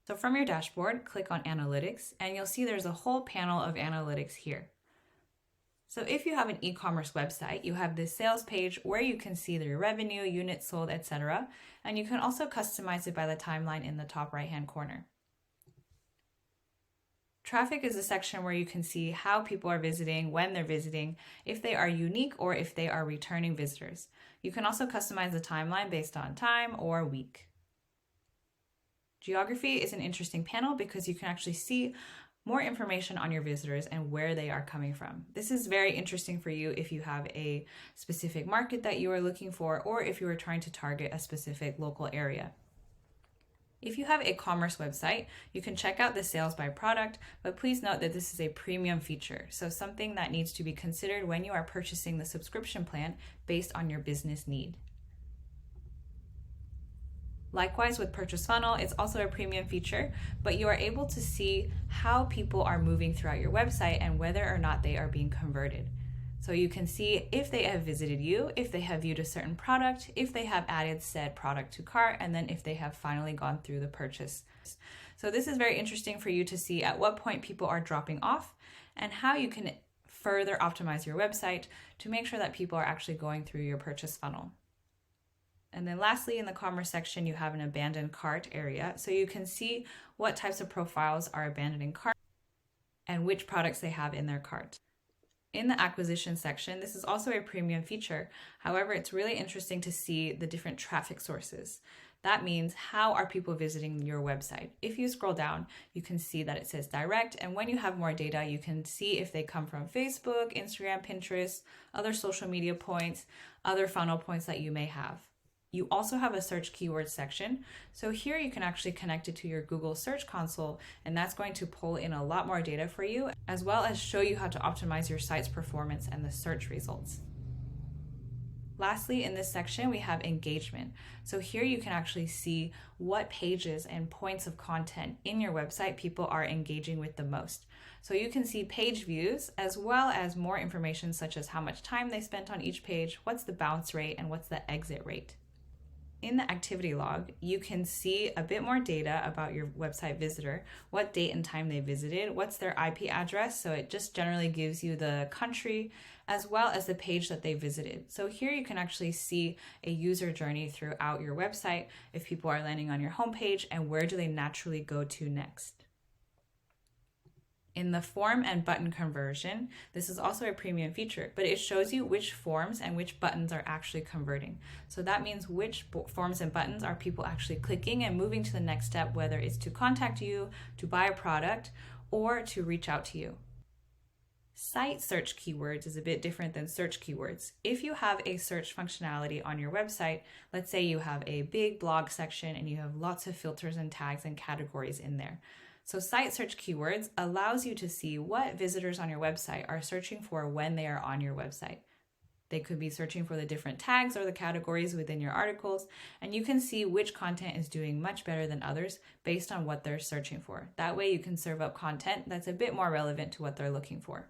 So from your dashboard, click on Analytics, and you'll see there's a whole panel of analytics here. So if you have an e-commerce website, you have this sales page where you can see their revenue, units sold, etc. And you can also customize it by the timeline in the top right-hand corner. Traffic is a section where you can see how people are visiting, when they're visiting, if they are unique or if they are returning visitors. You can also customize the timeline based on time or week. Geography is an interesting panel because you can actually see more information on your visitors and where they are coming from. This is very interesting for you if you have a specific market that you are looking for or if you are trying to target a specific local area. If you have a commerce website, you can check out the sales by product, but please note that this is a premium feature, so something that needs to be considered when you are purchasing the subscription plan based on your business need. Likewise with Purchase Funnel, it's also a premium feature, but you are able to see how people are moving throughout your website and whether or not they are being converted. So you can see if they have visited you, if they have viewed a certain product, if they have added said product to cart, and then if they have finally gone through the purchase. So this is very interesting for you to see at what point people are dropping off and how you can further optimize your website to make sure that people are actually going through your purchase funnel. And then lastly, in the commerce section, you have an abandoned cart area. So you can see what types of profiles are abandoning cart and which products they have in their cart. In the acquisition section, this is also a premium feature. However, it's really interesting to see the different traffic sources. That means how are people visiting your website? If you scroll down, you can see that it says direct. And when you have more data, you can see if they come from Facebook, Instagram, Pinterest, other social media points, other funnel points that you may have. You also have a search keyword section. So here you can actually connect it to your Google Search Console, and that's going to pull in a lot more data for you, as well as show you how to optimize your site's performance and the search results. Lastly, in this section, we have engagement. So here you can actually see what pages and points of content in your website people are engaging with the most. So you can see page views as well as more information such as how much time they spent on each page, what's the bounce rate, and what's the exit rate. In the activity log, you can see a bit more data about your website visitor, what date and time they visited, what's their IP address, so it just generally gives you the country as well as the page that they visited. So here you can actually see a user journey throughout your website if people are landing on your homepage and where do they naturally go to next. In the form and button conversion, this is also a premium feature, but it shows you which forms and which buttons are actually converting. So that means which forms and buttons are people actually clicking and moving to the next step, whether it's to contact you, to buy a product, or to reach out to you. Site search keywords is a bit different than search keywords. If you have a search functionality on your website, let's say you have a big blog section and you have lots of filters and tags and categories in there. So site search keywords allows you to see what visitors on your website are searching for when they are on your website. They could be searching for the different tags or the categories within your articles, and you can see which content is doing much better than others based on what they're searching for. That way you can serve up content that's a bit more relevant to what they're looking for.